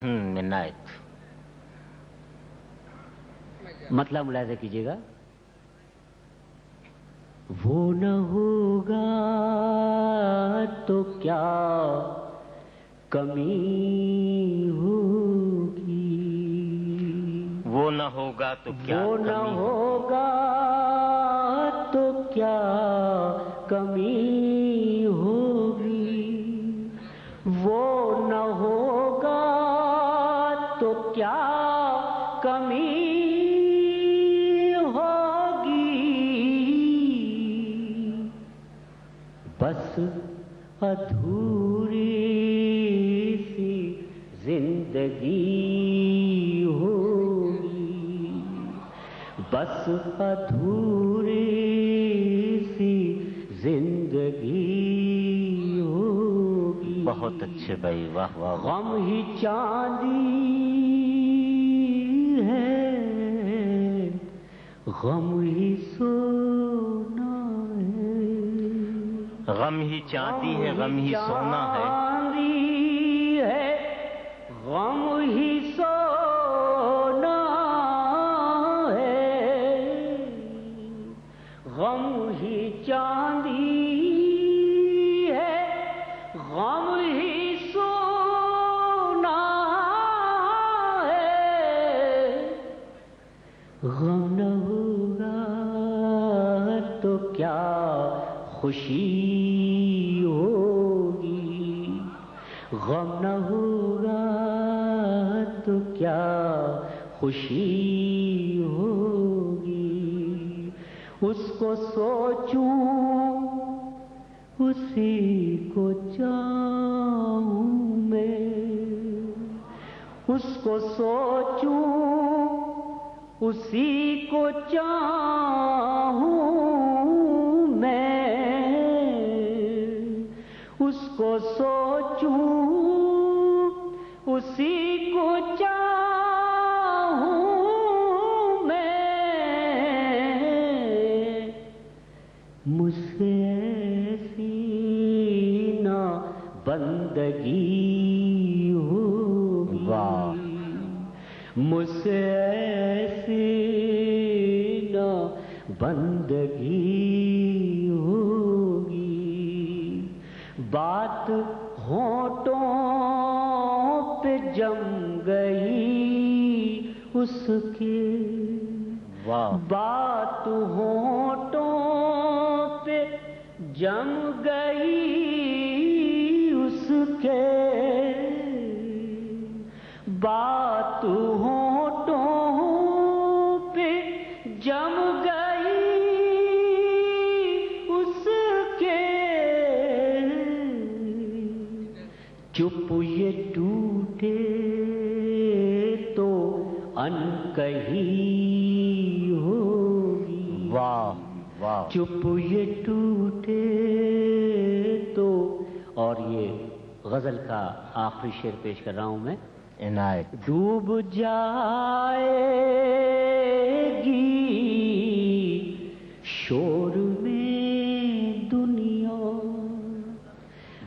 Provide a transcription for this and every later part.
midnight. مطلب ملاحظہ کیجیے گا. وہ نہ ہوگا تو کیا کمی ہوگی. وہ نہ ہوگا تو کیا وہ نہ ہوگا تو کیا کمی ہوگی. وہ نہ ہوگا تو کیا کمی بس ادھوری سی زندگی ہوگی. بس ادھوری سی زندگی ہوگی. بہت اچھے بھائی، واہ واہ. غم ہی چاندی ہے، غم ہی سونا ہے. غم ہی چاندی ہے، غم ہی سونا ہے. غم ہی سونا ہے. غم ہی چاندی ہے، غم ہی سونا ہے. غم نہ ہوگا تو کیا خوشی ہوگی. غم نہ ہوگا تو کیا خوشی ہوگی. اس کو سوچوں اسی کو چاہوں میں. اس کو سوچوں اسی کو چاہوں میں. اس کو سوچوں اسی کو چاہوں میں. مجھ سے ایسی نہ بندگی ہوگی. واہ. مجھ سے ایسی نہ بندگی ہوگی. بات ہونٹوں پہ جم گئی اس کے. واہ. بات ہونٹوں پہ جم گئی اس کے. بات ہونٹوں پہ جم گئی اس کے. چپ یہ ٹوٹے تو انکہی ہوگی. واہ واہ. چپ یہ ٹوٹے تو. اور یہ غزل کا آخری شعر پیش کر رہا ہوں میں. عنایت. ڈوب جائے گی شور میں دنیا.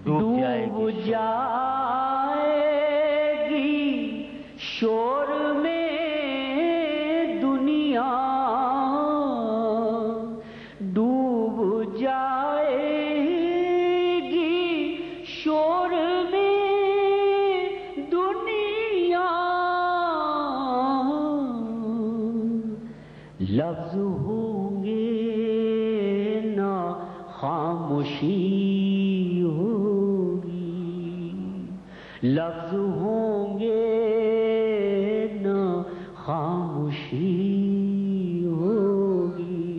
ڈوب جائے گی شور میں دنیا. ڈوب جائے گی شور میں دنیا. لفظ ہوں گے نہ خاموشی ہوگی. لفظ ہوں گے نہ خاموشی ہوگی.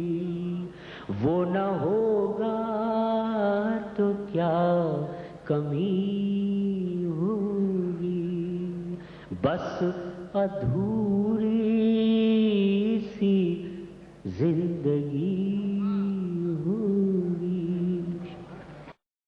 وہ نہ ہوگا تو کیا کمی ہوگی. بس ادھوری سی زندگی